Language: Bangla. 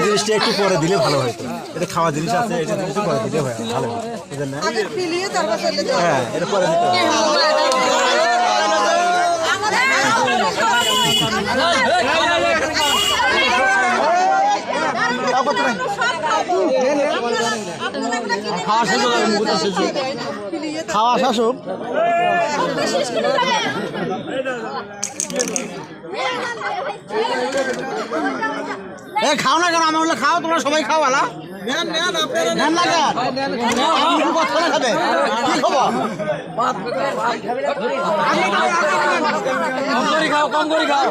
জিনিসটা একটু পরে দিলে ভালো হতো। এটা খাওয়া জিনিস আছে, এটা একটু পরে দিলে ভালো হতো। হ্যাঁ, এটা পরে দিতে হবে। খাওয়া শাসক খাও না কেন? আমি বললে খাও, তোমরা সবাই খাও। আলা কম করে খাও।